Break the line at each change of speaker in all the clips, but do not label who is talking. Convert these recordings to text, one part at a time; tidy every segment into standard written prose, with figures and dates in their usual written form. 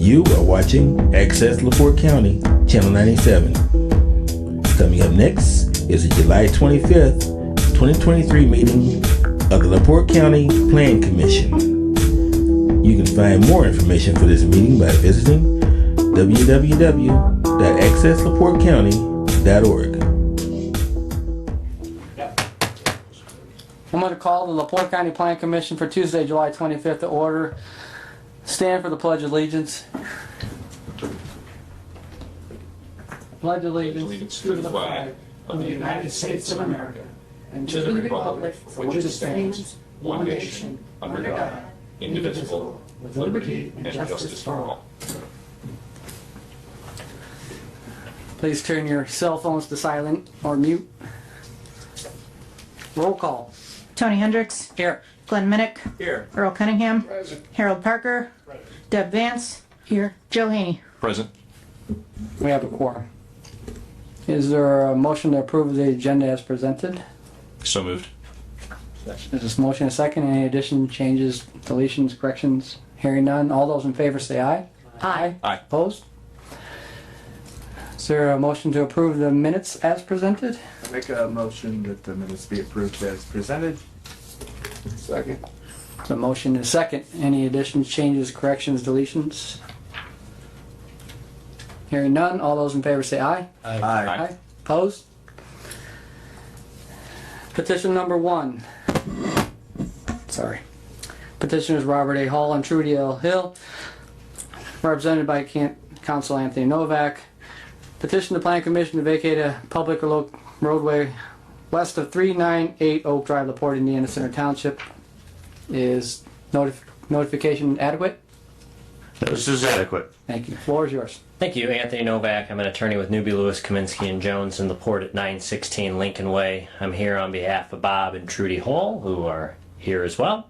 You are watching Access LaPorte County, Channel 97. Coming up next is the July 25th, 2023 meeting of the LaPorte County Plan Commission. You can find more information for this meeting by visiting www.accesslaportecounty.org.
I'm going to call the LaPorte County Plan Commission for Tuesday, July 25th to order. Stand for the Pledge of Allegiance. Pledge allegiance to the flag of the United States of America and to the republic for which it stands, one nation, under God, indivisible, with liberty and justice for all. Please turn your cell phones to silent or mute. Roll call.
Tony Hendricks.
Here.
Glenn Minnick.
Here.
Earl Cunningham. Harold Parker. Deb Vance. Here. Joe Haney.
Present.
We have a quorum. Is there a motion to approve the agenda as presented?
So moved.
Is this motion a second? Any additions, changes, deletions, corrections? Hearing none. All those in favor say aye.
Aye.
Aye.
Opposed? Is there a motion to approve the minutes as presented?
I make a motion that the minutes be approved as presented.
Second. The motion is second. Any additions, changes, corrections, deletions? Hearing none. All those in favor say aye.
Aye.
Opposed? Petition number 1. Sorry. Petitioners Robert A. Hall and Trudy L. Hill, represented by Council Anthony Novak. Petition the Plan Commission to vacate a public roadway west of 398 Oak Drive, LaPorte, Indiana Center Township. Is notification adequate?
This is adequate.
Thank you. Floor is yours.
Thank you. Anthony Novak. I'm an attorney with Newby, Lewis, Kaminsky, and Jones in LaPorte at 916 Lincoln Way. I'm here on behalf of Bob and Trudy Hall, who are here as well.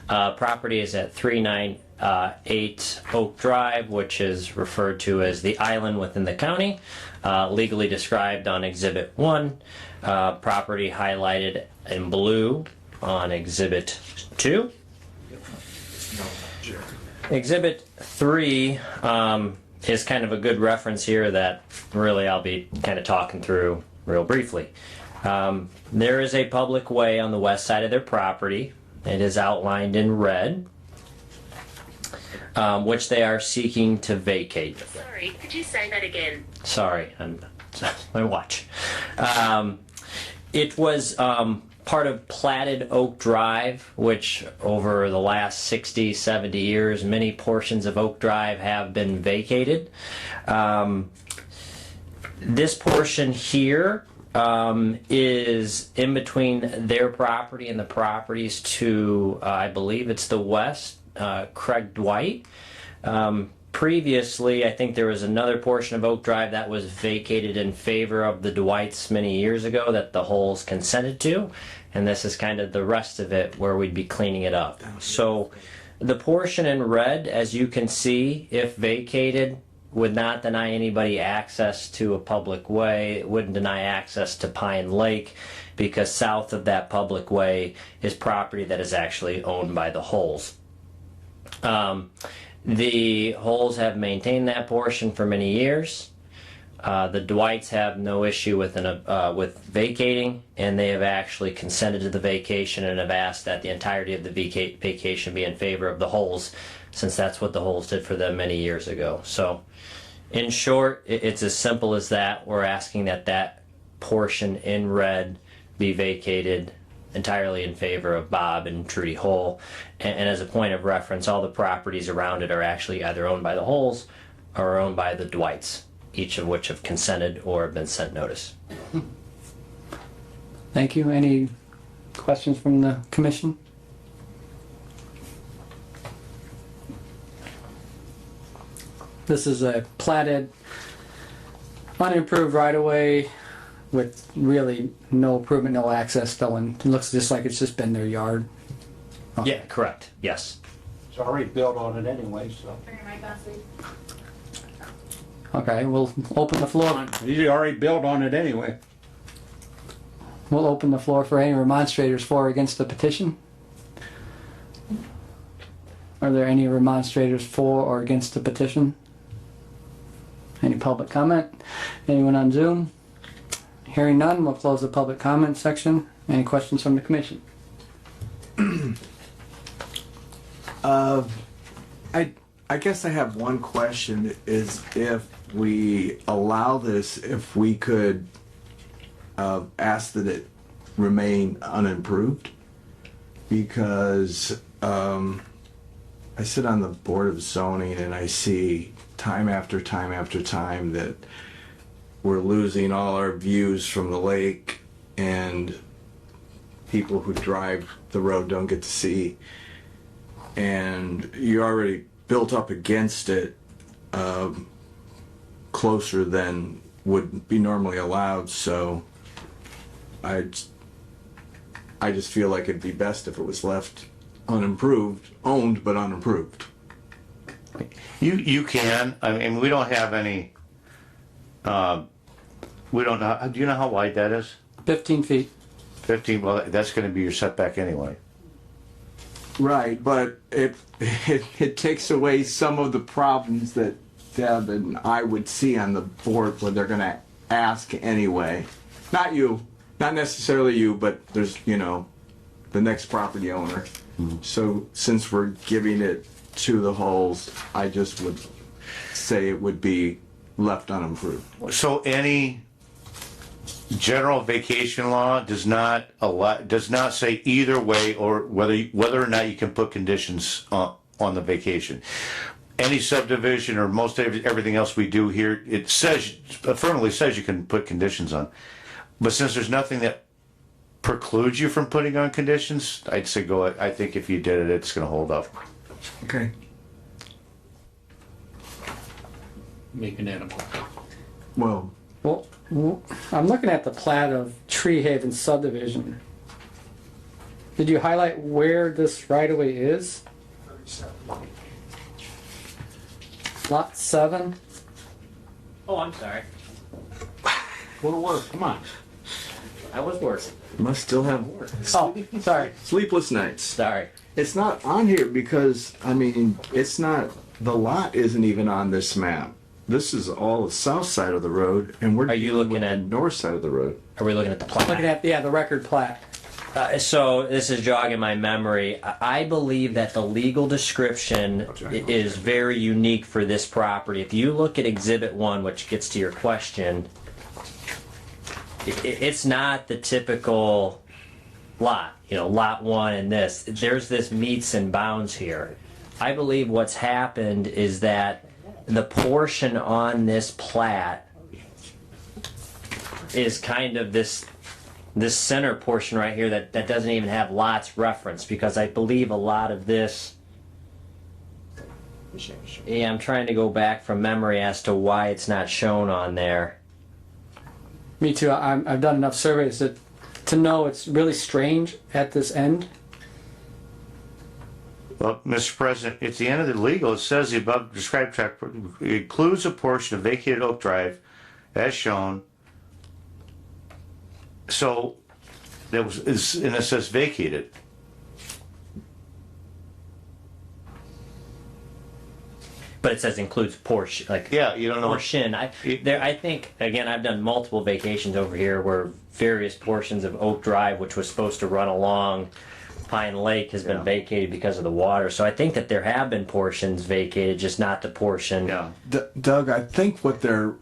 Property is at 398 Oak Drive, which is referred to as the island within the county, legally described on Exhibit 1. Property highlighted in blue on Exhibit 2. Exhibit 3 is kind of a good reference here that really I'll be kind of talking through real briefly. There is a public way on the west side of their property. It is outlined in red, which they are seeking to vacate.
Sorry, could you say that again?
Sorry, my watch. It was part of platted Oak Drive, which over the last 60, 70 years, many portions of Oak Drive have been vacated. This portion here is in between their property and the properties to, I believe it's the west, Craig Dwight. Previously, I think there was another portion of Oak Drive that was vacated in favor of the Dwights many years ago that the Holes consented to, and this is kind of the rest of it where we'd be cleaning it up. So the portion in red, as you can see, if vacated, would not deny anybody access to a public way. It wouldn't deny access to Pine Lake, because south of that public way is property that is actually owned by the Holes. The Holes have maintained that portion for many years. The Dwights have no issue with vacating, and they have actually consented to the vacation and have asked that the entirety of the vacation be in favor of the Holes, since that's what the Holes did for them many years ago. So, in short, it's as simple as that. We're asking that that portion in red be vacated entirely in favor of Bob and Trudy Hole. And as a point of reference, all the properties around it are actually either owned by the Holes or owned by the Dwights, each of which have consented or have been sent notice.
Thank you. Any questions from the commission? This is a platted, unimproved right-of-way with really no improvement, no access going. It looks just like it's just been their yard. Oh.
Yeah, correct. Yes.
It's already built on it anyway, so.
Okay, we'll open the floor.
He's already built on it anyway.
We'll open the floor for any remonstrators for or against the petition. Are there any remonstrators for or against the petition? Any public comment? Anyone on Zoom? Hearing none, we'll close the public comment section. Any questions from the commission?
I guess I have one question, is if we allow this, if we could ask that it remain unimproved? Because I sit on the Board of Zoning and I see time after time after time that we're losing all our views from the lake, and people who drive the road don't get to see. And you're already built up against it closer than would be normally allowed, so I just feel like it'd be best if it was left unimproved, owned but unimproved.
You can, I mean, we don't have any, we don't know, do you know how wide that is?
15 feet.
15, well, that's gonna be your setback anyway.
Right, but it takes away some of the problems that Deb and I would see on the board when they're gonna ask anyway. Not you, not necessarily you, but there's, the next property owner. So since we're giving it to the Hulls, I just would say it would be left unimproved.
So any general vacation law does not say either way, or whether or not you can put conditions on the vacation. Any subdivision or most everything else we do here, it affirmatively says you can put conditions on. But since there's nothing that precludes you from putting on conditions, I'd say go. I think if you did it, it's going to hold up.
Okay.
Make an animal.
Well,
Well, I'm looking at the plat of Tree Haven subdivision. Did you highlight where this right-of-way is? Lot 7?
Oh, I'm sorry.
Go to work, come on.
I was worse.
must still have
Oh, sorry.
sleepless nights.
Sorry.
It's not on here because, it's not, the lot isn't even on this map. This is all the south side of the road, and we're
Are you
dealing
looking
with
at-
the north side of the road.
Are we looking at the plat?
Looking at, the record plat.
So this is jogging my memory. I believe that the legal description is very unique for this property. If you look at Exhibit 1, which gets to your question, it's not the typical lot, lot 1 and this. There's this meets and bounds here. I believe what's happened is that the portion on this plat is kind of this center portion right here that doesn't even have lots referenced, because I believe a lot of this, yeah, I'm trying to go back from memory as to why it's not shown on there.
Me too. I've done enough surveys to know it's really strange at this end.
Well, Mr. President, at the end of the legal, it says the above described tract includes a portion of vacated Oak Drive as shown. So, and it says vacated.
But it says includes portion, like
Yeah, you don't know.
portion. I think again, I've done multiple vacations over here where various portions of Oak Drive, which was supposed to run along Pine Lake, has been vacated because of the water. So I think that there have been portions vacated, just not the portion.
Yeah.
Doug, I think what they're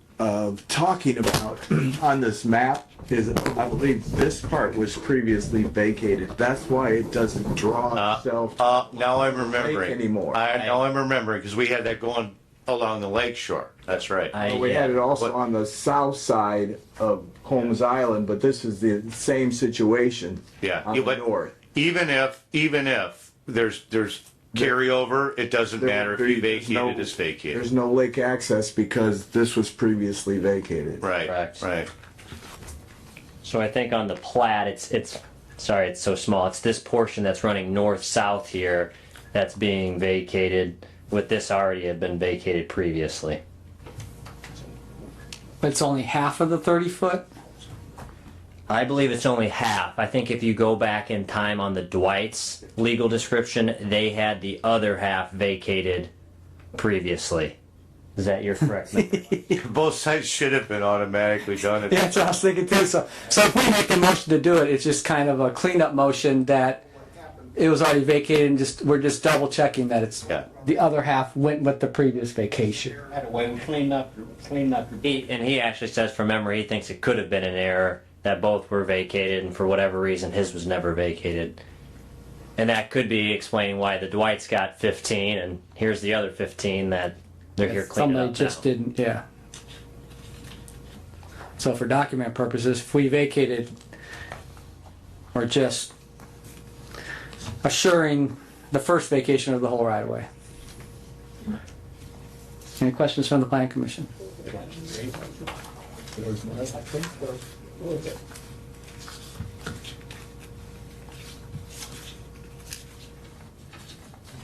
talking about on this map is, I believe this part was previously vacated. That's why it doesn't draw itself
Now I'm remembering.
lake anymore.
Now I'm remembering, because we had that going along the lake shore. That's right.
We had it also on the south side of Holmes Island, but this is the same situation
Yeah.
on
Yeah,
the
but
north.
even if there's carryover, it doesn't matter if you vacated, it's vacated.
There's no lake access because this was previously vacated.
Right,
Correct.
right.
So I think on the plat, it's sorry, it's so small. It's this portion that's running north-south here that's being vacated, with this already had been vacated previously.
But it's only half of the 30-foot.
I believe it's only half. I think if you go back in time on the Dwight's legal description, they had the other half vacated previously. Is that your correct number?
Both sides should have been automatically done.
Yeah, that's what I was thinking too. So if we make the motion to do it, it's just kind of a cleanup motion that it was already vacated and we're just double checking that it's
Yeah.
the other half went with the previous vacation.
He actually says from memory he thinks it could have been an error that both were vacated, and for whatever reason his was never vacated. And that could be explaining why the Dwight's got 15 and here's the other 15 that they're here cleaning
Somebody
up
just
now.
didn't, yeah. So for document purposes, if we vacated, we're just assuring the first vacation of the whole right of way. Any questions from the Plan Commission?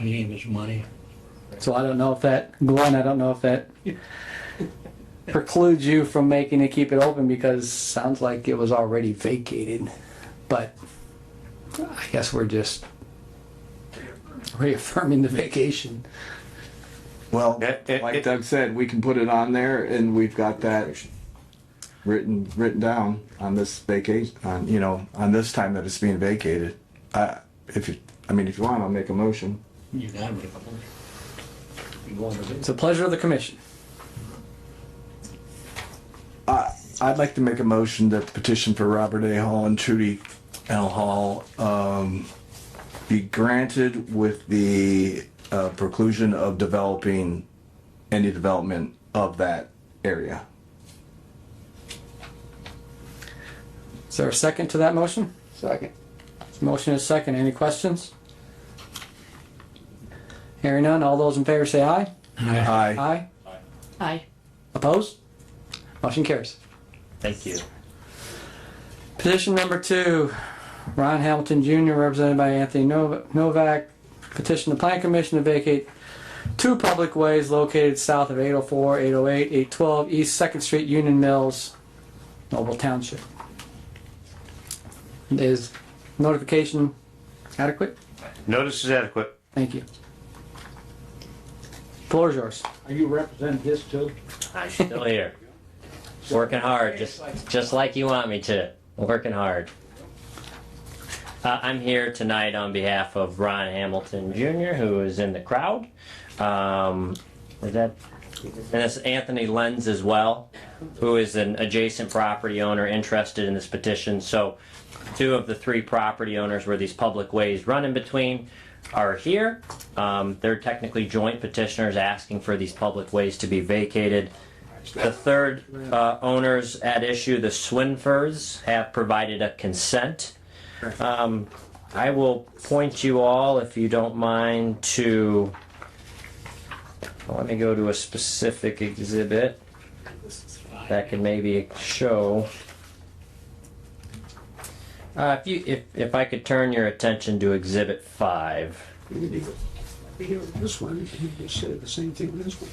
Name is money.
So I don't know if that, Glenn, I don't know if that precludes you from making it keep it open because it sounds like it was already vacated. But I guess we're just reaffirming the vacation.
Well,
It-
like
it-
Doug said, we can put it on there and we've got that written down on this vacation, on this time that it's being vacated. If you want, I'll make a motion.
You gotta make a motion. You want to do
It's the pleasure of the commission.
I'd like to make a motion that the petition for Robert A. Hall and Trudy L. Hall be granted with the preclusion of developing any development of that area.
Is there a second to that motion?
Second.
Motion is second. Any questions? Hearing none, all those in favor say aye.
Aye.
Aye.
Aye.
Opposed? Motion carries.
Thank you.
Petition number 2, Ron Hamilton Jr., represented by Anthony Novak, petition the Plan Commission to vacate 2 public ways located south of 804, 808, 812 East 2nd Street, Union Mills, Noble Township. Is notification adequate?
Notice is adequate.
Thank you. Floor is yours.
Are you representing this too?
I'm still here. Working hard, just like you want me to. Working hard. I'm here tonight on behalf of Ron Hamilton Jr., who is in the crowd. And it's Anthony Lenz as well, who is an adjacent property owner interested in this petition. So 2 of the 3 property owners where these public ways run in between are here. They're technically joint petitioners asking for these public ways to be vacated. The 3rd owners at issue, the Swinfords, have provided a consent. I will point you all, if you don't mind, to, let me go to a specific exhibit that can maybe show. If I could turn your attention to Exhibit 5.
This one, you said the same thing with this one.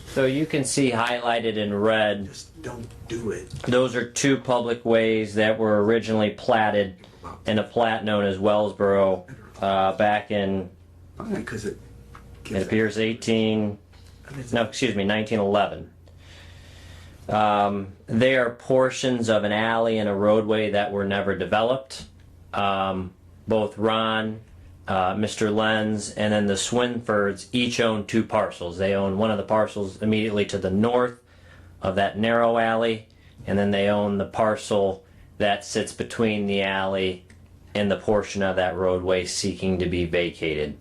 So you can see highlighted in red,
Just don't do it.
those are 2 public ways that were originally platted in a plat known as Wellsboro back in,
Because
it appears 1911. They are portions of an alley and a roadway that were never developed. Both Ron, Mr. Lenz, and then the Swinfords each own 2 parcels. They own one of the parcels immediately to the north of that narrow alley, and then they own the parcel that sits between the alley and the portion of that roadway seeking to be vacated.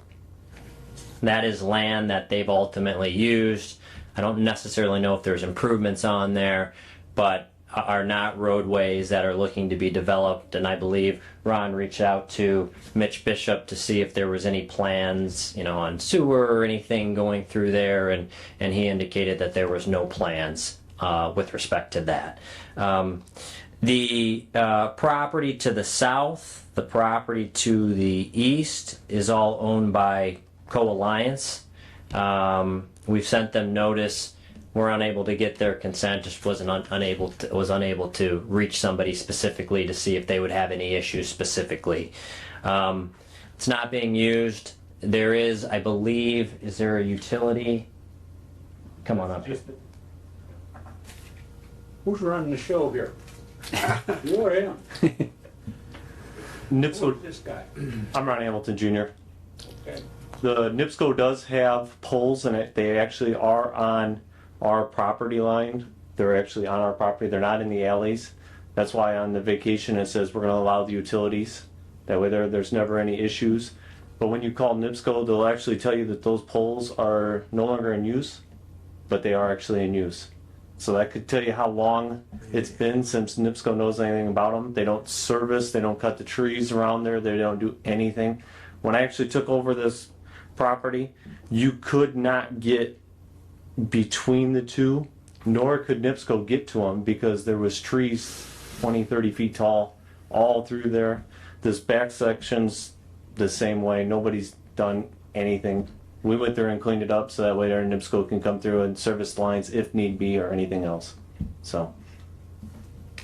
That is land that they've ultimately used. I don't necessarily know if there's improvements on there, but are not roadways that are looking to be developed. And I believe Ron reached out to Mitch Bishop to see if there was any plans, on sewer or anything going through there, and he indicated that there was no plans with respect to that. The property to the south, the property to the east is all owned by Co-Alliance. We've sent them notice. We're unable to get their consent. Just was unable to reach somebody specifically to see if they would have any issues specifically. It's not being used. There is, I believe, is there a utility? Come on up.
Who's running the show here? You or him?
NIPSCO,
This guy.
I'm Ron Hamilton Jr.
Okay.
The NIPSCO does have poles in it. They actually are on our property line. They're actually on our property. They're not in the alleys. That's why on the vacation it says we're going to allow the utilities. That way there's never any issues. But when you call NIPSCO, they'll actually tell you that those poles are no longer in use, but they are actually in use. So that could tell you how long it's been since NIPSCO knows anything about them. They don't service, they don't cut the trees around there, they don't do anything. When I actually took over this property, you could not get between the two, nor could NIPSCO get to them because there was trees 20, 30 feet tall all through there. This back section's the same way. Nobody's done anything. We went there and cleaned it up so that way our NIPSCO can come through and service lines if need be or anything else. So,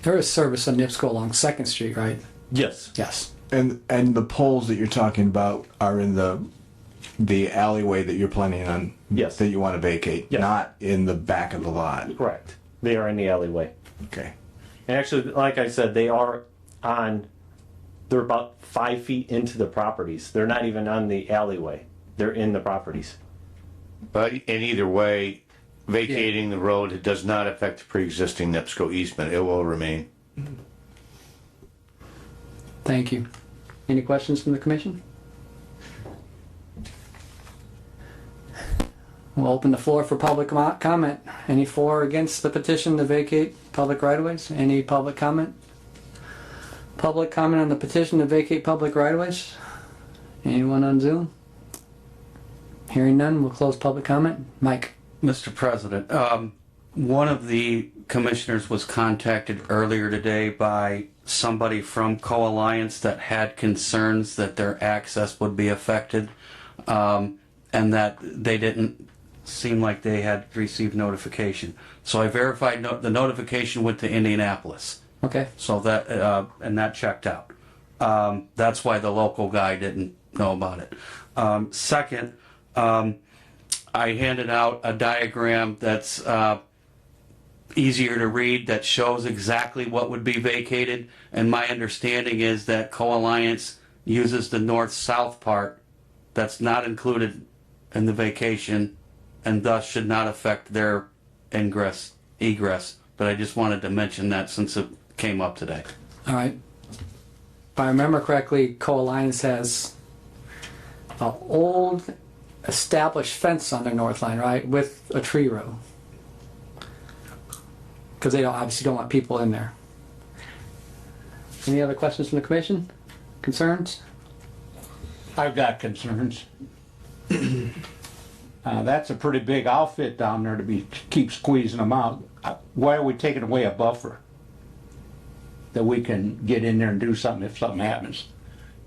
There is service on NIPSCO along 2nd Street, right?
yes.
Yes.
And the poles that you're talking about are in the alleyway that you're planning on.
Yes.
That you want to vacate,
Yes.
not in the back of the lot.
Correct. They are in the alleyway.
Okay.
And actually, like I said, they're about 5 feet into the properties. They're not even on the alleyway. They're in the properties.
But in either way, vacating the road, it does not affect the pre-existing NIPSCO easement. It will remain.
Thank you. Any questions from the commission? We'll open the floor for public comment. Any for or against the petition to vacate public right-of-ways? Any public comment? Public comment on the petition to vacate public right-of-ways? Anyone on Zoom? Hearing none, we'll close public comment. Mike?
Mr. President, one of the commissioners was contacted earlier today by somebody from Co-Alliance that had concerns that their access would be affected, and that they didn't seem like they had received notification. So I verified the notification went to Indianapolis.
Okay.
So that, and that checked out. That's why the local guy didn't know about it. Second, I handed out a diagram that's easier to read that shows exactly what would be vacated. And my understanding is that Co-Alliance uses the north-south part that's not included in the vacation and thus should not affect their egress. But I just wanted to mention that since it came up today.
All right. If I remember correctly, Co-Alliance has an old established fence on their north line, right, with a tree row. Because they obviously don't want people in there. Any other questions from the commission? Concerns?
I've got concerns. That's a pretty big outfit down there to keep squeezing them out. Why are we taking away a buffer that we can get in there and do something if something happens?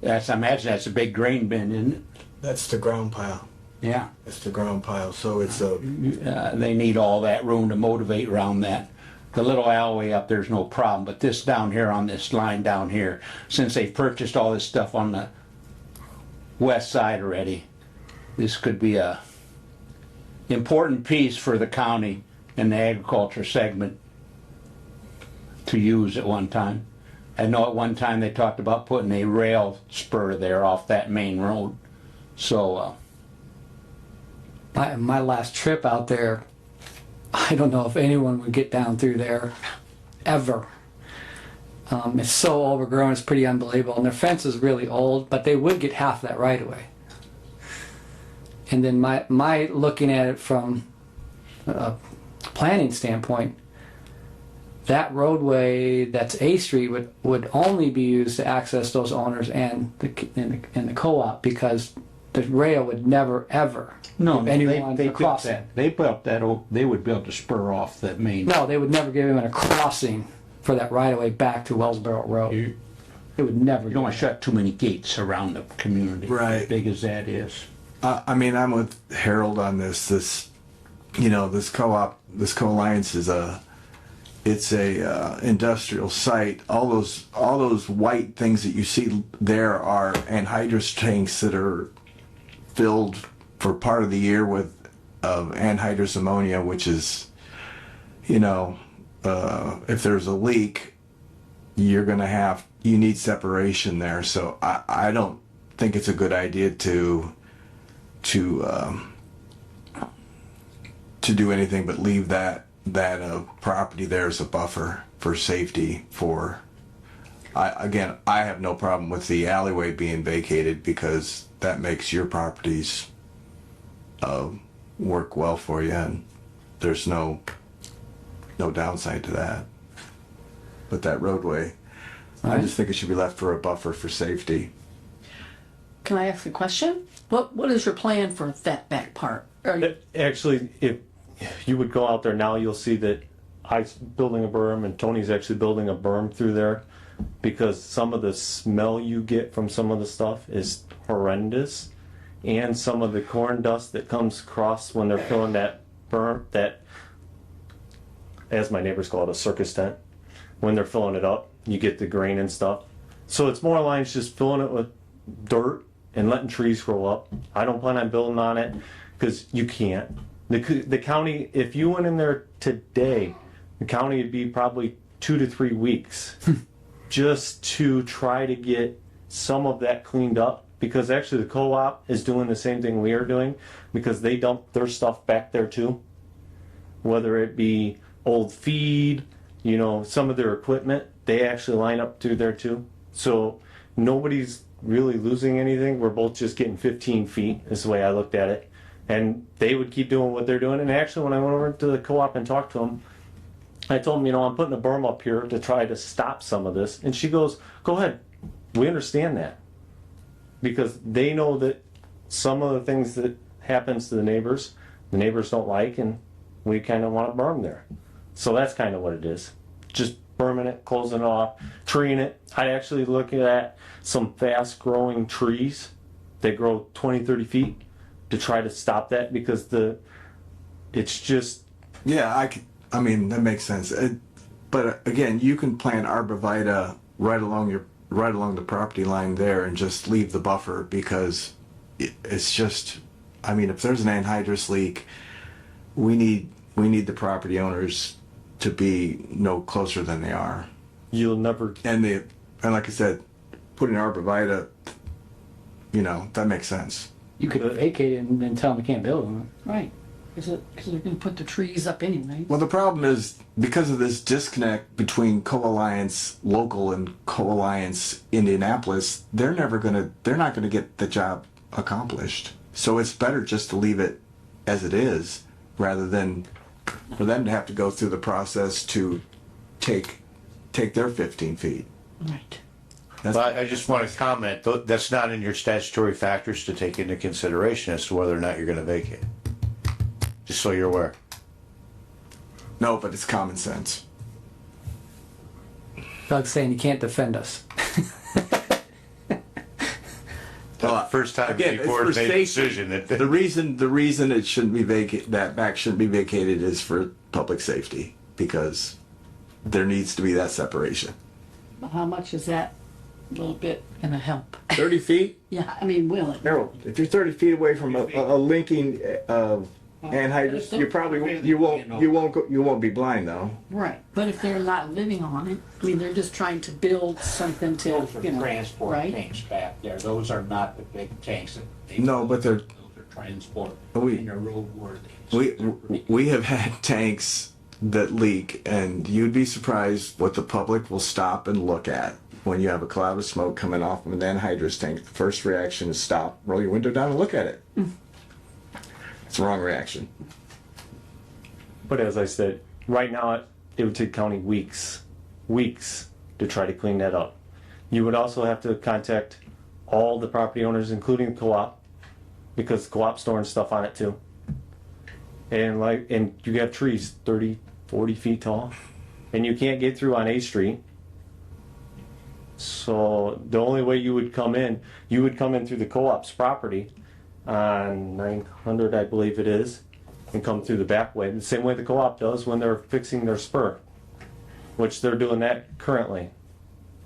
I imagine that's a big grain bin, isn't it?
That's the ground pile.
Yeah.
It's the ground pile, so it's a...
They need all that room to motivate around that. The little alleyway up there's no problem, but this down here on this line down here, since they've purchased all this stuff on the west side already, this could be a important piece for the county and the agriculture segment to use at one time. I know at one time they talked about putting a rail spur there off that main road. So
My last trip out there, I don't know if anyone would get down through there ever. It's so overgrown, it's pretty unbelievable. And their fence is really old, but they would get half that right away. And then my looking at it from a planning standpoint, that roadway that's A Street would only be used to access those owners and the co-op, because the rail would never ever
no,
give anyone
they
a crossing.
that. They built that. They would build a spur off that main.
No, they would never give anyone a crossing for that right of way back to Wellsboro Road. They would never.
You don't want to shut too many gates around the community.
Right.
As big as that is.
I mean, I'm with Harold on this. This co-alliance is it's a industrial site. All those white things that you see there are anhydrous tanks that are filled for part of the year with anhydrous ammonia, which is, if there's a leak, you need separation there. So I don't think it's a good idea to do anything but leave that property there as a buffer for safety. I have no problem with the alleyway being vacated because that makes your properties work well for you, and there's no downside to that. But that roadway, I just think it should be left for a buffer for safety.
Can I ask a question? What is your plan for that back part?
Actually, if you would go out there now, you'll see that I'm building a berm and Tony's actually building a berm through there, because some of the smell you get from some of the stuff is horrendous, and some of the corn dust that comes across when they're filling that berm, that, as my neighbors call it, a circus tent, when they're filling it up, you get the grain and stuff. So it's more lines just filling it with dirt and letting trees grow up. I don't plan on building on it because you can't. The county, if you went in there today, the county would be probably 2 to 3 weeks just to try to get some of that cleaned up, because actually the co-op is doing the same thing we are doing, because they dump their stuff back there too, whether it be old feed, some of their equipment, they actually line up through there too. So nobody's really losing anything. We're both just getting 15 feet is the way I looked at it. And they would keep doing what they're doing. And actually, when I went over to the co-op and talked to them, I told them, I'm putting a berm up here to try to stop some of this. And she goes, go ahead. We understand that. Because they know that some of the things that happens to the neighbors don't like, and we kind of want to berm there. So that's kind of what it is. Just berming it, closing it off, treeing it. I'd actually look at some fast growing trees that grow 20, 30 feet to try to stop that, because it's just.
Yeah, that makes sense. But again, you can plant arborvitae right along the property line there and just leave the buffer, because it's just, if there's an anhydrous leak, we need the property owners to be no closer than they are.
You'll never.
And like I said, putting arborvitae, that makes sense.
You could vacate it and then tell them you can't build on it.
Right, because they're going to put the trees up anyway.
Well, the problem is, because of this disconnect between Co-Alliance Local and Co-Alliance Indianapolis, they're not going to get the job accomplished. So it's better just to leave it as it is, rather than for them to have to go through the process to take their 15 feet.
Right.
But I just want to comment, that's not in your statutory factors to take into consideration as to whether or not you're going to vacate. Just so you're aware.
No, but it's common sense.
Doug's saying you can't defend us.
First time
Again,
before
it's for
made a
safety.
decision.
The reason it shouldn't be that back shouldn't be vacated is for public safety, because there needs to be that separation.
How much is that little bit going to help?
30 feet?
Yeah, will it?
Harold, if you're 30 feet away from a linking anhydrous, you won't be blind though.
Right, but if they're not living on it, they're just trying to build something to,
Those are transport
right?
tanks back there. Those are not the big tanks that they.
No, but they're.
Those are transport.
We-
And they're roadworthy.
We have had tanks that leak, and you'd be surprised what the public will stop and look at when you have a cloud of smoke coming off of an anhydrous tank. The first reaction is stop, roll your window down, and look at it. It's the wrong reaction.
But as I said, right now it would take county weeks to try to clean that up. You would also have to contact all the property owners, including the co-op, because the co-op's storing stuff on it too. And you have trees 30, 40 feet tall, and you can't get through on A Street. So the only way you would come in through the co-op's property on 900, I believe it is, and come through the back way, the same way the co-op does when they're fixing their spur, which they're doing that currently.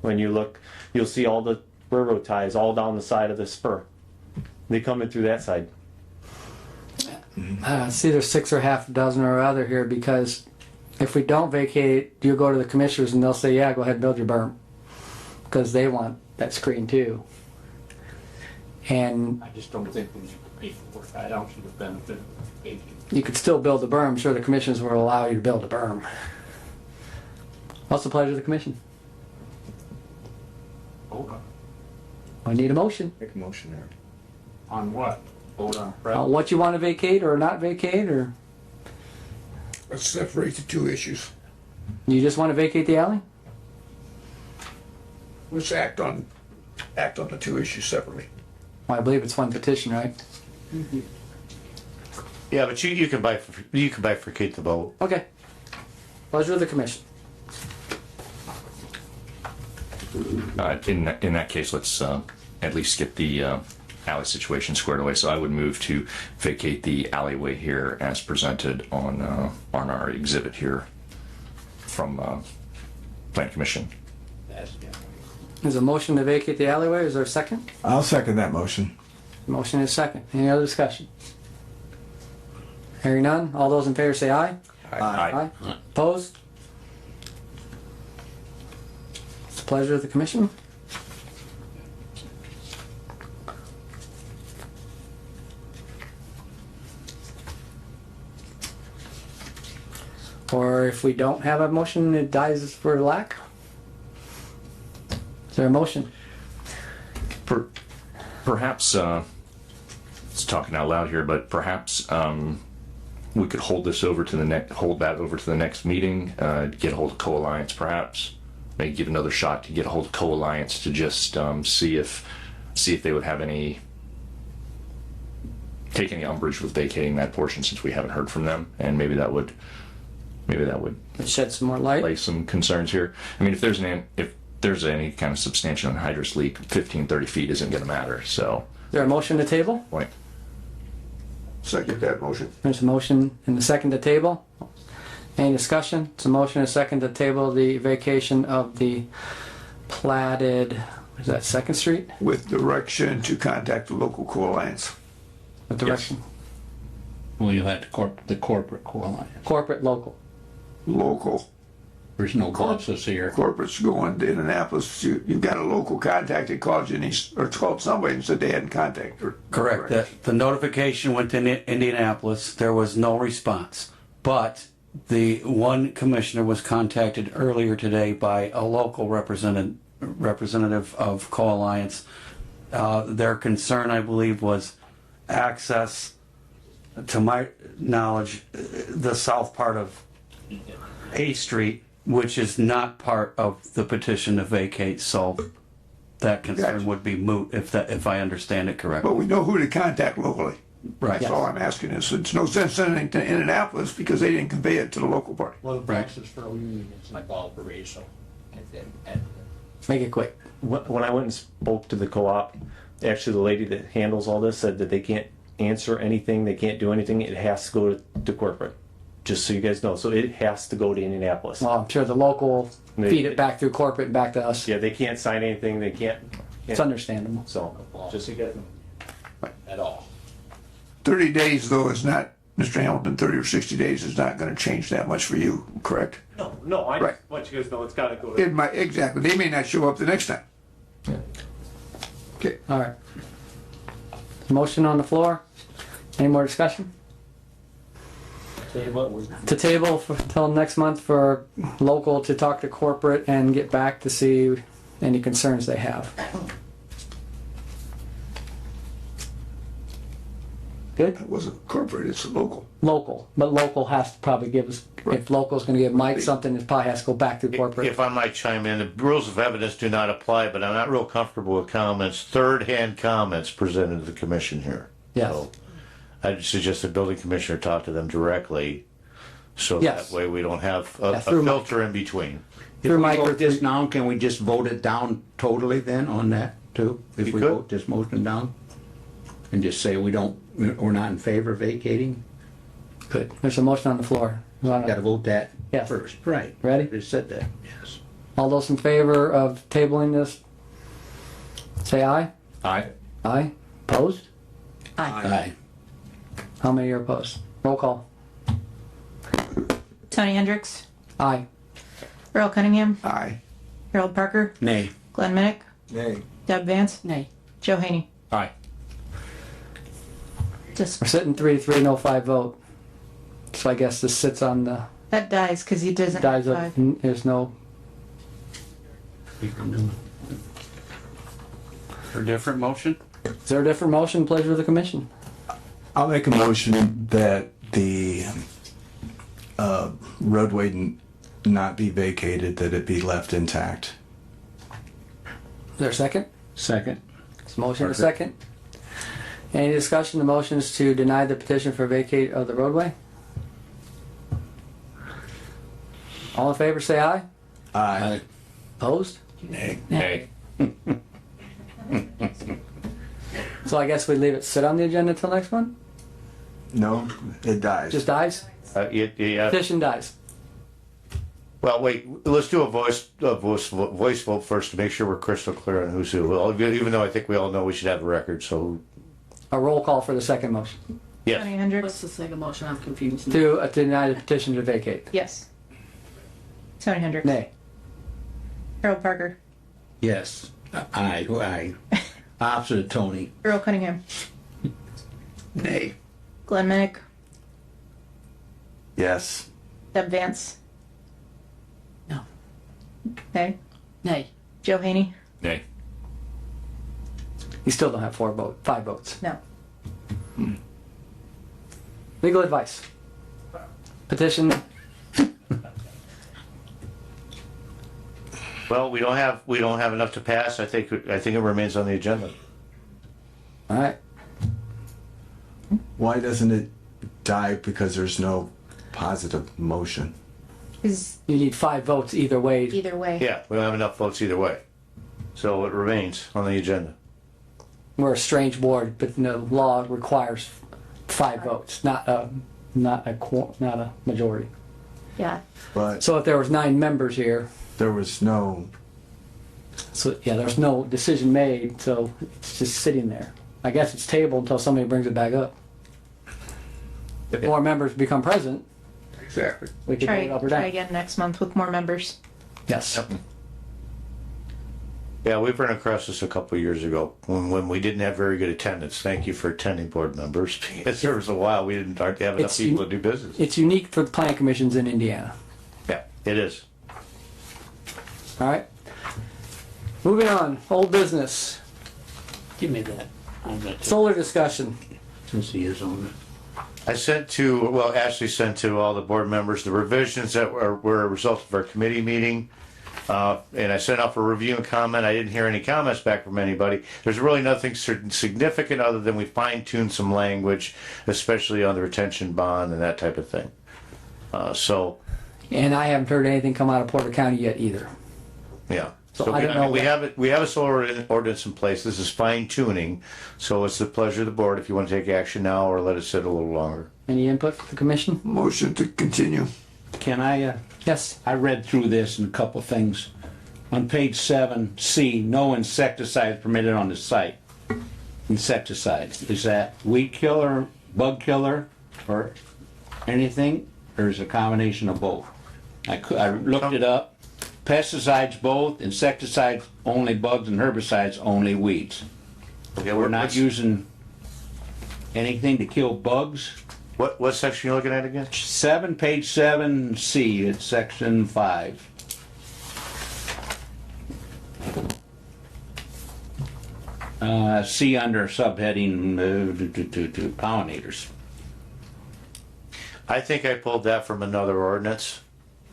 When you look, you'll see all the railroad ties all down the side of the spur. They come in through that side.
It's either 6 or half a dozen or other here, because if we don't vacate, you go to the commissioners and they'll say, yeah, go ahead and build your berm. Because they want that screen too. And
I just don't think we should pay for it. I don't see the benefit of vacating.
you could still build the berm. I'm sure the commissioners will allow you to build a berm. What's the pleasure of the commission?
Hold on.
I need a motion.
Make a motion there.
On what? Vote on
What you want to vacate or not vacate, or
Let's separate the two issues.
you just want to vacate the alley?
Let's act on the two issues separately.
Well, I believe it's one petition, right?
Yeah, but you can bifurcate the vote.
Okay. Pleasure of the commission.
In that case, let's at least get the alley situation squared away. So I would move to vacate the alleyway here as presented on our exhibit here from Plan Commission.
There's a motion to vacate the alleyway. Is there a second?
I'll second that motion.
Motion is second. Any other discussion? Hearing none. All those in favor say aye.
Aye.
Opposed? It's the pleasure of the commission. Or if we don't have a motion, it dies for lack. Is there a motion?
Perhaps, it's talking out loud here, but perhaps we could hold that over to the next meeting, get a hold of Co-Alliance perhaps, maybe give another shot to get a hold of Co-Alliance to just see if they would have take any umbrage with vacating that portion, since we haven't heard from them, and maybe that would
Shed some more light.
lay some concerns here. I mean, if there's any kind of substantial anhydrous leak, 15-30 feet isn't going to matter. So,
Is there a motion to table?
point.
Second that motion.
There's a motion and a second to table. Any discussion? It's a motion and a second to table the vacation of the platted, is that 2nd Street?
With direction to contact the local co-alliance.
With direction.
Well, you'll have to the corporate co-alliance.
Corporate, local.
Local.
There's no bosses here.
Corporate's going to Indianapolis. You've got a local contact that called you or called somebody and said they hadn't contacted her.
Correct. The notification went to Indianapolis. There was no response. But the one commissioner was contacted earlier today by a local representative of Co-Alliance. Their concern, I believe, was access, to my knowledge, the south part of A Street, which is not part of the petition to vacate, so that concern
Gotcha.
would be moot if I understand it correctly.
But we know who to contact locally.
Right.
That's all I'm asking is, it's no sense sending it to Indianapolis because they didn't convey it to the local party.
Well, the practice for a union is like all so.
Make it quick.
When I went and spoke to the co-op, actually the lady that handles all this said that they can't answer anything, they can't do anything, it has to go to corporate. Just so you guys know, so it has to go to Indianapolis.
Well, I'm sure the local feed it back through corporate and back to us.
Yeah, they can't sign anything, they can't.
It's understandable.
So, just so you guys know.
At all.
30 days though is not, Mr. Hamilton, 30 or 60 days is not gonna change that much for you, correct?
No, I
Right.
just want you guys to know it's gotta go to.
It might, exactly, they may not show up the next time. Okay,
All right. Motion on the floor. Any more discussion? To table until next month for local to talk to corporate and get back to see any concerns they have. Good?
it wasn't corporate, it's local.
Local, but local has to probably give us, if local's gonna give Mike something, it probably has to go back to corporate.
If I might chime in, the rules of evidence do not apply, but I'm not real comfortable with comments, third-hand comments presented to the commission here.
Yes.
So I'd suggest the building commissioner talk to them directly, so
Yes.
that way we don't have a
through Mike.
filter in between.
If
Through
we
Mike or
vote this
through-
down, can we just vote it down totally then on that too? If
You
we
could.
vote this motion down? And just say we're not in favor of vacating?
Good. There's a motion on the floor. You wanna-
Gotta vote that
Yes.
first. Right.
Ready?
Just said that, yes.
All those in favor of tabling this, say aye.
Aye.
Aye. Opposed?
Aye.
How many are opposed? Roll call.
Tony Hendricks,
Aye.
Earl Cunningham,
Aye.
Harold Parker,
Nay.
Glenn Minnick,
Nay.
Deb Vance. Nay. Joe Haney.
Aye.
Just,
We're sitting 3-3, no 5 vote. So I guess this sits on the
that dies because he doesn't
dies
have
of,
five.
there's no,
For different motion?
is there a different motion, pleasure of the commission?
I'll make a motion that the roadway not be vacated, that it be left intact.
Is there a second?
Second.
There's a motion and a second. Any discussion? The motion is to deny the petition for vacate of the roadway. All in favor, say aye.
Aye.
Opposed?
Nay.
So I guess we leave it sit on the agenda till next one?
No, it dies.
Just dies?
Yeah.
Petition dies.
Well, wait, let's do a voice vote first to make sure we're crystal clear on who's who. Well, even though I think we all know we should have a record, so,
A roll call for the second motion.
Tony
yes.
Hendricks.
What's the second motion? I'm confused.
To deny the petition to vacate.
Yes. Tony Hendricks.
Nay.
Harold Parker,
Yes. Aye. Aye. Opposite of Tony.
Earl Cunningham,
Nay.
Glenn Minnick,
Yes.
Deb Vance.
No.
Okay.
Nay.
Joe Haney.
Nay.
You still don't have 5 votes.
No.
Legal advice. Petition.
Well, we don't have enough to pass. I think it remains on the agenda.
All right.
Why doesn't it die? Because there's no positive motion.
Is
You need 5 votes either way.
either way.
Yeah, we don't have enough votes either way. So it remains on the agenda.
We're a strange board, but the law requires 5 votes, not a majority.
Yeah.
But
So if there was 9 members here,
there was no,
so yeah, there's no decision made, so it's just sitting there. I guess it's tabled until somebody brings it back up. If more members become present,
Exactly.
we can vote it up or
Try
down.
again next month with more members.
Yes.
Yeah, we've run across this a couple of years ago when we didn't have very good attendance. Thank you for attending, board members. Because there was a while we didn't have enough
It's-
people to do business.
It's unique for the plan commissions in Indiana.
Yeah, it is.
All right. Moving on, old business,
Give me that. I'm gonna take-
solar discussion.
Since he is on it.
Ashley sent to all the board members the revisions that were a result of our committee meeting. And I sent out for review and comment. I didn't hear any comments back from anybody. There's really nothing significant other than we fine-tuned some language, especially on the retention bond and that type of thing.
And I haven't heard anything come out of Porter County yet either.
Yeah.
So
So
I don't know
we
what-
have a solar ordinance in place. This is fine tuning. So it's the pleasure of the board if you want to take action now or let it sit a little longer.
Any input from the commission?
Motion to continue.
Can I,
Yes.
I read through this and a couple things. On page 7C, no insecticides permitted on the site. Insecticides, is that weed killer, bug killer, or anything? Or is it a combination of both? I looked it up. Pesticides both, insecticides only bugs, and herbicides only weeds.
Okay,
We're not using anything to kill bugs.
What section are you looking at again?
Page 7C, it's section 5. C under subheading pollinators.
I think I pulled that from another ordinance.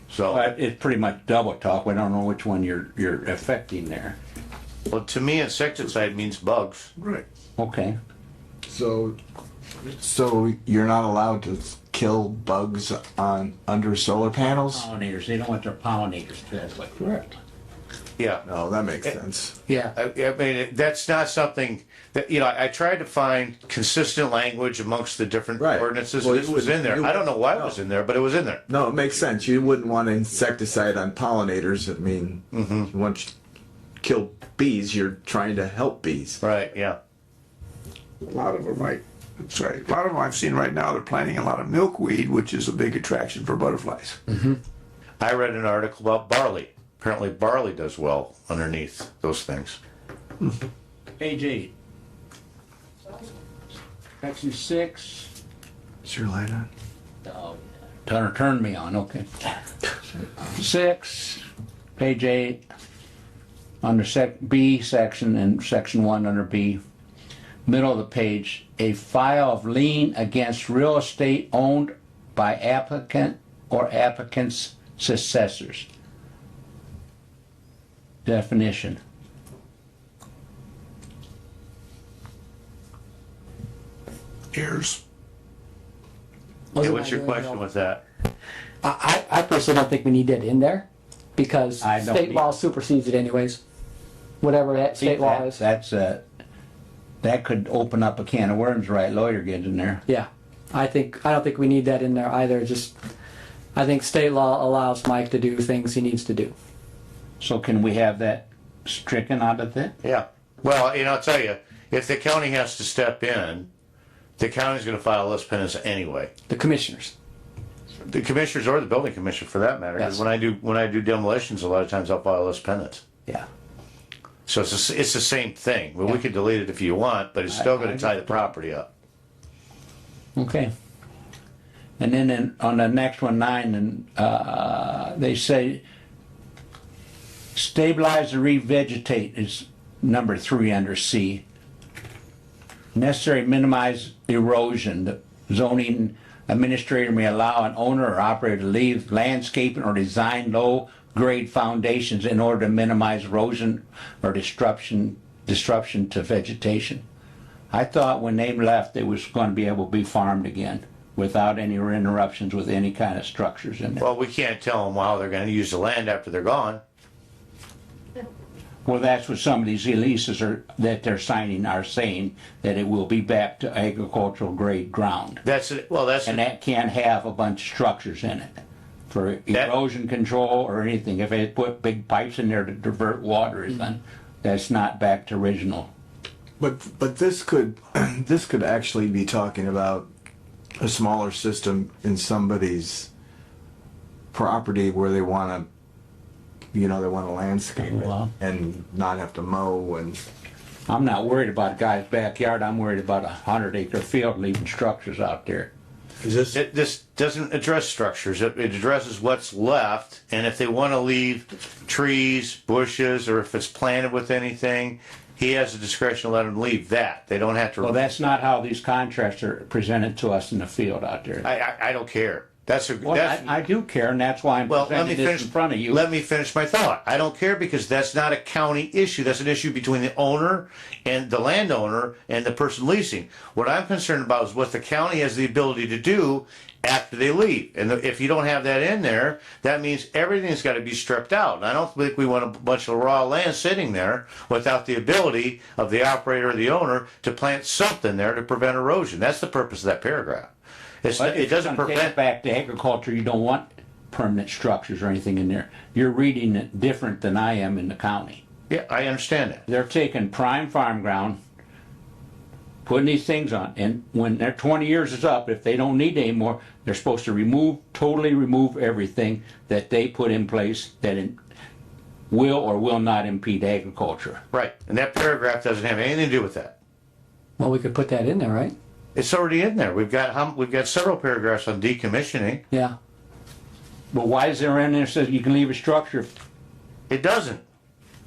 So,
But it's pretty much double talk. We don't know which one you're affecting there.
well, to me, insecticide means bugs.
Right.
Okay.
so you're not allowed to kill bugs under solar panels?
Pollinators, they don't want their pollinators. That's what. Correct.
Yeah.
No, that makes sense.
Yeah.
I mean, that's not something that, I tried to find consistent language amongst the different
Right.
ordinances.
Well,
This
you
was in there.
wouldn't-
I don't know why it was in there, but it was in there.
No, it makes sense. You wouldn't want insecticide on pollinators. I mean, you want to kill bees, you're trying to help bees.
Right, yeah.
A lot of them, right? That's right. A lot of them I've seen right now, they're planting a lot of milkweed, which is a big attraction for butterflies.
I read an article about barley. Apparently barley does well underneath those things.
Page 8. Section 6.
Is your light on?
Turn me on, okay. 6, page 8, under B section and section 1 under B, middle of the page, a file of lien against real estate owned by applicant or applicant's successors. Definition.
Heirs.
Hey, what's your question with that?
I personally don't think we need that in there because
I don't
state law
either.
supersedes it anyways. Whatever that state law is.
That's that could open up a can of worms, right? Lawyer gets in there.
Yeah. I don't think we need that in there either. I think state law allows Mike to do things he needs to do.
So can we have that stricken out of it?
Yeah. Well, I'll tell you, if the county has to step in, the county's gonna file less pendants anyway.
The commissioners.
The commissioners or the building commissioner for that matter, because
Yes.
when I do demolitions, a lot of times I'll file less pendants.
Yeah.
So it's the same thing. Well, we could delete it if you want, but it's still gonna tie the property up.
Okay. And then on the next one, 9, and they say stabilize and revegetate is number 3 under C. Necessary to minimize erosion. The zoning administrator may allow an owner or operator to leave landscaping or design low-grade foundations in order to minimize erosion or disruption to vegetation. I thought when they left, it was going to be able to be farmed again without any interruptions with any kind of structures in there.
Well, we can't tell them how they're gonna use the land after they're gone.
Well, that's what some of these leases that they're signing are saying, that it will be back to agricultural grade ground.
That's it. Well, that's
And that can't have a bunch of structures in it for erosion control or anything. If they put big pipes in there to divert water, then that's not back to original.
But this could actually be talking about a smaller system in somebody's property where they want to, they want to landscape it
Well.
and not have to mow and.
I'm not worried about a guy's backyard. I'm worried about a 100-acre field leaving structures out there.
This doesn't address structures. It addresses what's left, and if they want to leave trees, bushes, or if it's planted with anything, he has the discretion to let them leave that. They don't have to.
Well, that's not how these contracts are presented to us in the field out there.
I don't care.
Well, I do care, and that's why I'm
Well, let me
presenting this
finish
in front of you.
Let me finish my thought. I don't care because that's not a county issue. That's an issue between the owner and the landowner and the person leasing. What I'm concerned about is what the county has the ability to do after they leave. And if you don't have that in there, that means everything's got to be stripped out. And I don't think we want a bunch of raw land sitting there without the ability of the operator or the owner to plant something there to prevent erosion. That's the purpose of that paragraph.
But
It doesn't
if you're gonna take
prevent.
it back to agriculture, you don't want permanent structures or anything in there. You're reading it different than I am in the county.
Yeah, I understand that.
They're taking prime farm ground, putting these things on, and when their 20 years is up, if they don't need it anymore, they're supposed to totally remove everything that they put in place that will or will not impede agriculture.
Right. And that paragraph doesn't have anything to do with that.
Well, we could put that in there, right?
It's already in there. We've got several paragraphs on decommissioning.
Yeah.
But why is there in there says you can leave a structure?
It doesn't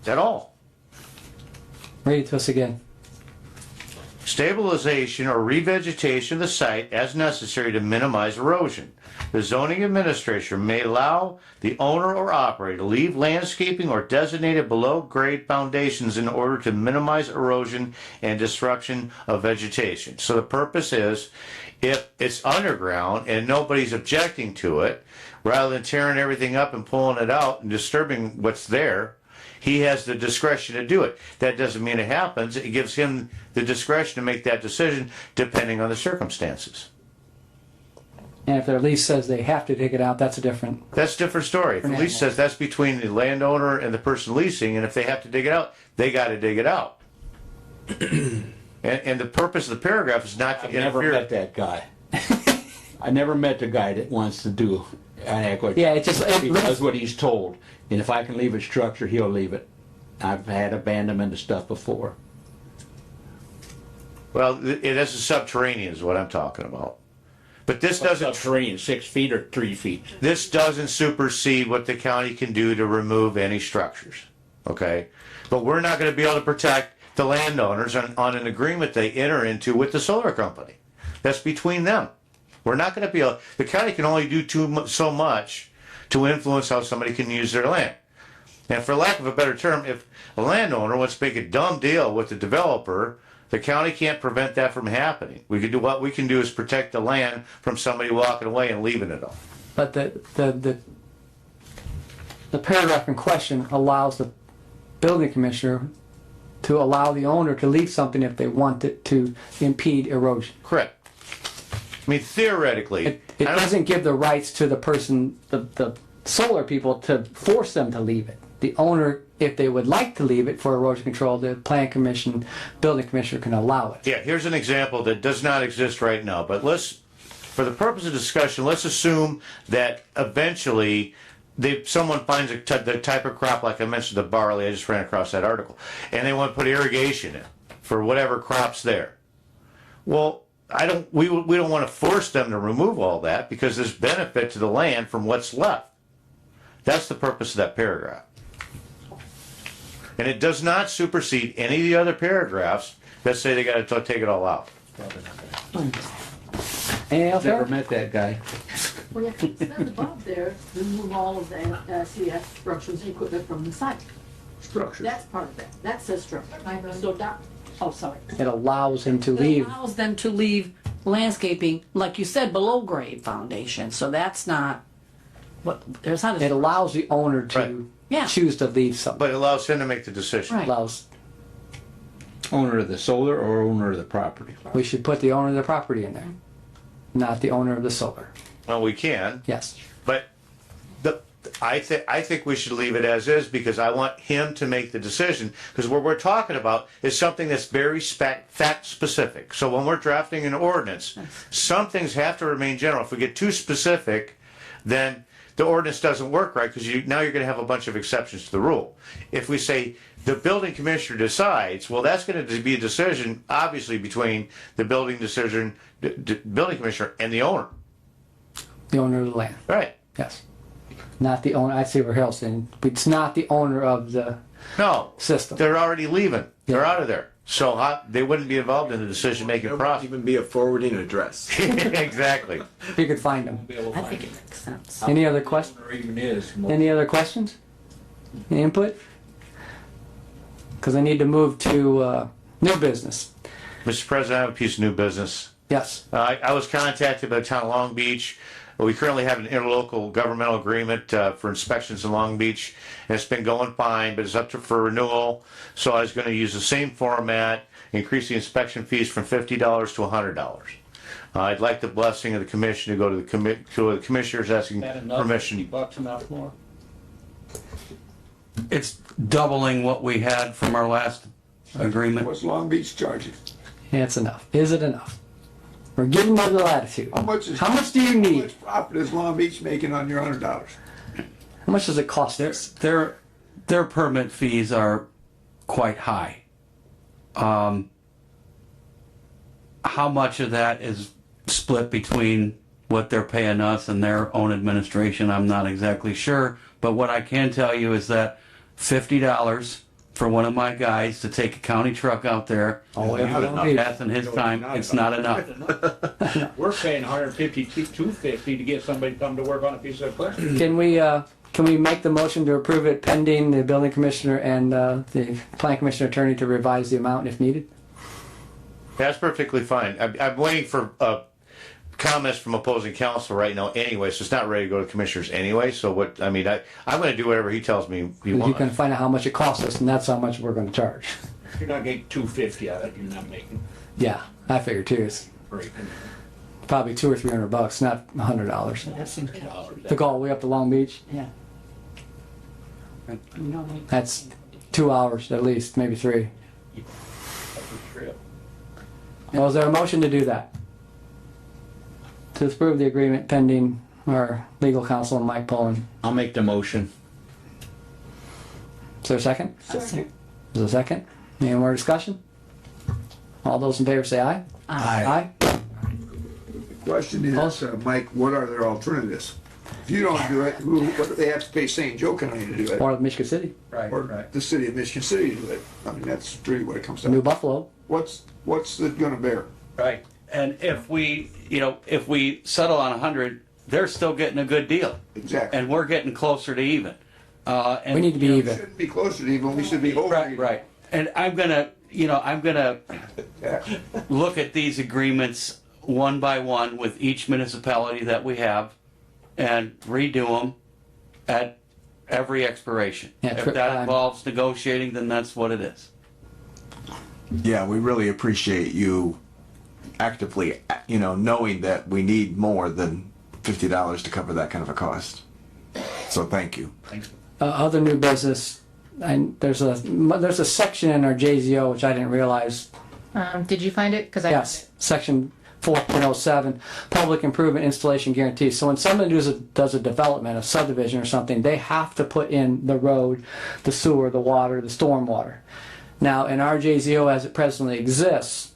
at all.
Read it to us again.
Stabilization or revegetation of the site as necessary to minimize erosion. The zoning administrator may allow the owner or operator to leave landscaping or designated below-grade foundations in order to minimize erosion and disruption of vegetation. So the purpose is, if it's underground and nobody's objecting to it, rather than tearing everything up and pulling it out and disturbing what's there, he has the discretion to do it. That doesn't mean it happens. It gives him the discretion to make that decision depending on the circumstances.
And if their lease says they have to dig it out, that's a different.
That's a different story. If the lease says that's between the landowner and the person leasing, and if they have to dig it out, they got to dig it out. And the purpose of the paragraph is not to
I've never
interfere.
met that guy. I never met the guy that wants to do an equity.
Yeah, it just,
He does what he's told, and if I can leave it structure, he'll leave it. I've had abandonment of stuff before.
Well, it is a subterranean is what I'm talking about. But this doesn't,
Subterranean, 6 feet or 3 feet.
this doesn't supersede what the county can do to remove any structures, okay? But we're not gonna be able to protect the landowners on an agreement they enter into with the solar company. That's between them. We're not gonna be able, the county can only do so much to influence how somebody can use their land. And for lack of a better term, if a landowner wants to make a dumb deal with the developer, the county can't prevent that from happening. What we can do is protect the land from somebody walking away and leaving it all.
but the paragraph in question allows the building commissioner to allow the owner to leave something if they want it to impede erosion.
Correct. I mean, theoretically.
It doesn't give the rights to the person, the solar people, to force them to leave it. The owner, if they would like to leave it for erosion control, the plan commission, building commissioner can allow it.
Yeah, here's an example that does not exist right now, but for the purpose of discussion, let's assume that eventually someone finds the type of crop, like I mentioned, the barley, I just ran across that article, and they want to put irrigation in for whatever crop's there. Well, we don't want to force them to remove all that because there's benefit to the land from what's left. That's the purpose of that paragraph. And it does not supersede any of the other paragraphs that say they got to take it all out.
Anything else,
Never
Eric?
met that guy.
Well, yeah, it says above there, remove all of the CS structures and equipment from the site.
Structure.
That's part of that. That says structure. So that, oh, sorry.
It allows him to
It
leave.
allows them to leave landscaping, like you said, below grade foundation. So that's not, what, there's not
It
a,
allows the owner to
Right.
Yeah.
choose to leave something.
But it allows him to make the decision.
Right.
Allows,
Owner of the solar or owner of the property?
we should put the owner of the property in there, not the owner of the solar.
Well, we can,
Yes.
but I think we should leave it as is because I want him to make the decision. Because what we're talking about is something that's very fact specific. So when we're drafting an ordinance, some things have to remain general. If we get too specific, then the ordinance doesn't work right because now you're going to have a bunch of exceptions to the rule. If we say the building commissioner decides, well, that's going to be a decision obviously between the building building commissioner and the owner.
The owner of the land.
Right.
Yes. Not the owner, I see where Harold's saying, it's not the owner of the
No.
system.
They're already leaving. They're
Yeah.
out of there. So they wouldn't be involved in the decision-making
There won't
process.
even be a forwarding address.
Exactly.
If you could find them.
I think it makes sense.
Any other questions?
Or even is.
Any other questions? Any input? Because I need to move to new business.
Mr. President, I have a piece of new business.
Yes.
I was contacted by the town of Long Beach. We currently have an interlocal governmental agreement for inspections in Long Beach. And it's been going fine, but it's up for renewal. So I was going to use the same format, increase the inspection fees from $50 to $100. I'd like the blessing of the commission to go to the commissioners asking permission.
$50 enough more?
It's doubling what we had from our last agreement.
What's Long Beach charging?
Yeah, it's enough. Is it enough? We're giving them the latitude.
How much
do you
How
need?
much profit is Long Beach making on your $100?
How much does it cost us?
Their permit fees are quite high. How much of that is split between what they're paying us and their own administration, I'm not exactly sure. But what I can tell you is that $50 for one of my guys to take a county truck out there, passing his time, it's not enough.
We're paying $150, $250 to get somebody to come to work on a piece of equipment.
Can we make the motion to approve it pending the building commissioner and the plan commissioner attorney to revise the amount if needed?
That's perfectly fine. I'm waiting for comments from opposing counsel right now anyway, so it's not ready to go to commissioners anyway. So I'm going to do whatever he tells me he
You
wants.
can find out how much it costs us, and that's how much we're going to charge.
You're not getting $250 out of it, you're not making
Yeah, I figure too. It's
break.
probably $200 or $300, not $100.
That seems,
To go all the way up to Long Beach,
yeah.
that's 2 hours at least, maybe 3. Was there a motion to do that? To approve the agreement pending our legal counsel and Mike Pullen.
I'll make the motion.
Is there a second? Is there a second? Any more discussion? All those in favor say aye.
Aye.
Aye.
Question is, Mike, what are their alternatives? If you don't do it, what do they have to pay St. Joe County to do it?
Or Michigan City,
Or the city of Michigan City to do it? I mean, that's really what it comes down
New
to.
Buffalo.
What's it gonna bear?
Right. And if we, if we settle on 100, they're still getting a good deal.
Exactly.
And we're getting closer to even.
We need to be
We
even.
shouldn't be closer to even, we should be over
Right,
even.
right. And I'm gonna look at these agreements one by one with each municipality that we have and redo them at every expiration.
Yeah,
If that involves negotiating, then that's what it is.
Yeah, we really appreciate you actively, knowing that we need more than $50 to cover that kind of a cost. So thank you.
Other new business, and there's a section in our JZO which I didn't realize.
Did you find it? Because
Yes, section 4.07, public improvement installation guarantees. So when somebody does a development, a subdivision or something, they have to put in the road, the sewer, the water, the storm water. Now, in our JZO as it presently exists,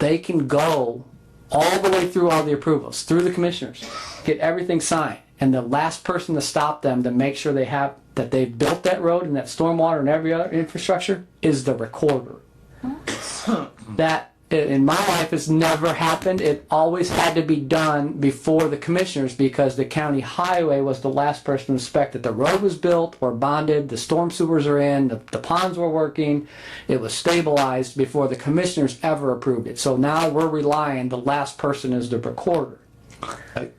they can go all the way through all the approvals, through the commissioners, get everything signed, and the last person to stop them to make sure that they've built that road and that stormwater and every other infrastructure is the recorder. That, in my life, has never happened. It always had to be done before the commissioners because the county highway was the last person to inspect that the road was built or bonded, the storm sewers are in, the ponds were working, it was stabilized before the commissioners ever approved it. So now we're relying, the last person is the recorder.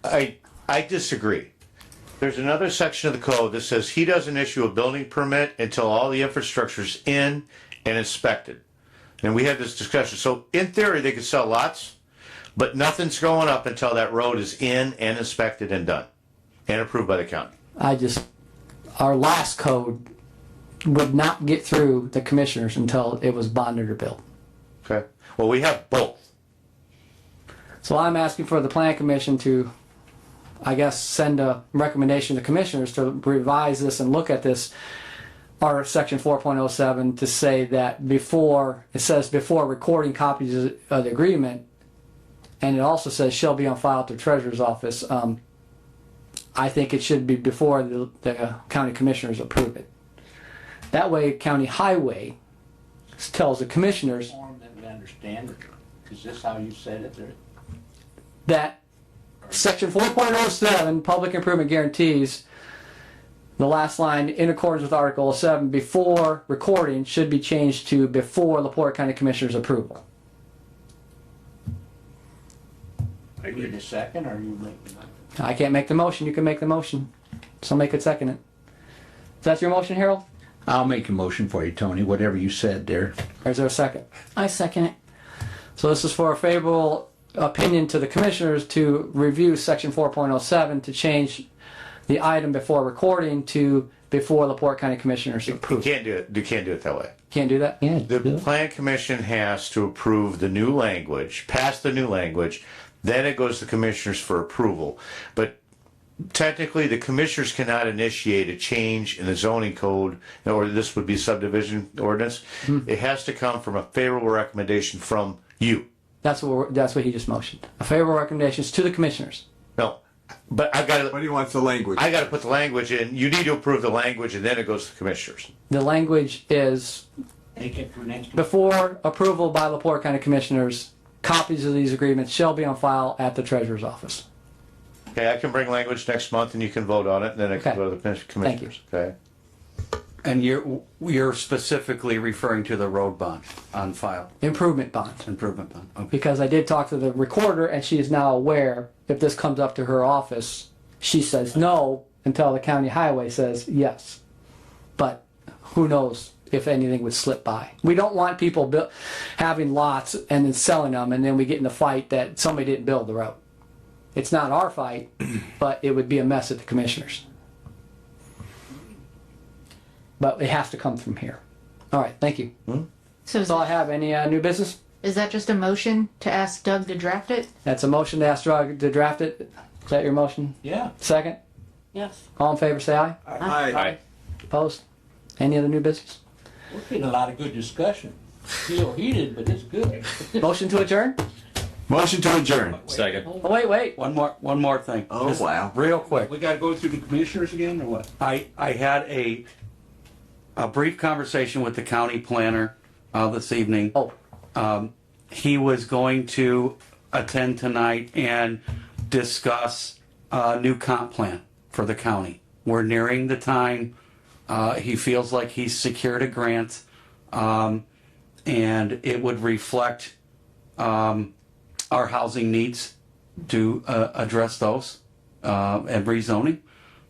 I disagree. There's another section of the code that says he doesn't issue a building permit until all the infrastructure's in and inspected. And we had this discussion. So in theory, they could sell lots, but nothing's going up until that road is in and inspected and done and approved by the county.
Our last code would not get through the commissioners until it was bonded or built.
Okay. Well, we have both.
So I'm asking for the plan commission to, I guess, send a recommendation to commissioners to revise this and look at this, our section 4.07, to say that before recording copies of the agreement, and it also says shall be on file at the treasurer's office. I think it should be before the county commissioners approve it. That way, county highway tells the commissioners
Understand it? Is this how you said it?
that section 4.07, public improvement guarantees, the last line, in accordance with Article 7, before recording, should be changed to before LaPorte County Commissioners approval.
I need a second, or you make the motion?
I can't make the motion, you can make the motion. Somebody could second it. Is that your motion, Harold?
I'll make a motion for you, Tony, whatever you said there.
Or is there a second?
I second it.
So this is for a favorable opinion to the commissioners to review section 4.07 to change the item before recording to before LaPorte County Commissioners
You
approve.
can't do it. You can't do it that way.
Can't do that? Yeah.
The plan commission has to approve the new language, pass the new language, then it goes to commissioners for approval. But technically, the commissioners cannot initiate a change in the zoning code, or this would be subdivision ordinance. It has to come from a favorable recommendation from you.
That's what he just motioned. A favorable recommendations to the commissioners.
No, but I've got
What
to,
do you want the language?
I got to put the language in. You need to approve the language, and then it goes to the commissioners.
The language is
Take it for next.
before approval by LaPorte County Commissioners, copies of these agreements shall be on file at the treasurer's office.
Okay, I can bring language next month, and you can vote on it, and then it can
Okay.
go to the commissioners. Okay.
And you're specifically referring to the road bond on file,
Improvement bond.
improvement bond. Okay.
Because I did talk to the recorder and she is now aware if this comes up to her office, she says no until the county highway says yes. But who knows if anything would slip by. We don't want people having lots and then selling them and then we get in a fight that somebody didn't build the road. It's not our fight, but it would be a mess at the commissioners. But it has to come from here. All right, thank you.
So
That's all I have. Any new business?
Is that just a motion to ask Doug to draft it?
That's a motion to ask Doug to draft it. Is that your motion?
Yeah.
Second?
Yes.
All in favor, say aye.
Aye.
Opposed? Any other new business?
We're getting a lot of good discussion. Feel heated, but it's good.
Motion to adjourn?
Motion to adjourn.
Second.
Oh, wait.
One more thing.
Oh,
Just
wow.
Real quick.
We gotta go through the commissioners again, or what?
I had a brief conversation with the county planner this evening.
Oh,
He was going to attend tonight and discuss a new comp plan for the county. We're nearing the time. He feels like he's secured a grant, and it would reflect our housing needs to address those and rezoning.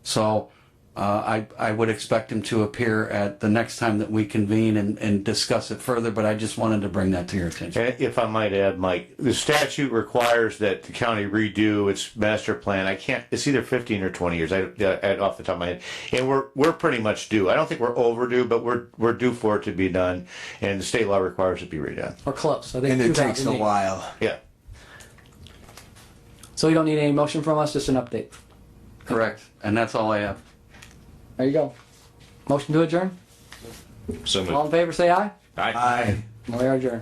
So I would expect him to appear at the next time that we convene and discuss it further, but I just wanted to bring that to your attention.
And if I might add, Mike, the statute requires that the county redo its master plan. It's either 15 or 20 years, off the top of my head. And we're pretty much due. I don't think we're overdue, but we're due for it to be done. And the state law requires it to be redone.
we're close. I think
And it takes a
2008.
while.
Yeah.
So you don't need any motion from us, just an update.
Correct. And that's all I have.
There you go. Motion to adjourn?
So moved.
All in favor, say aye.
Aye.
We are adjourned.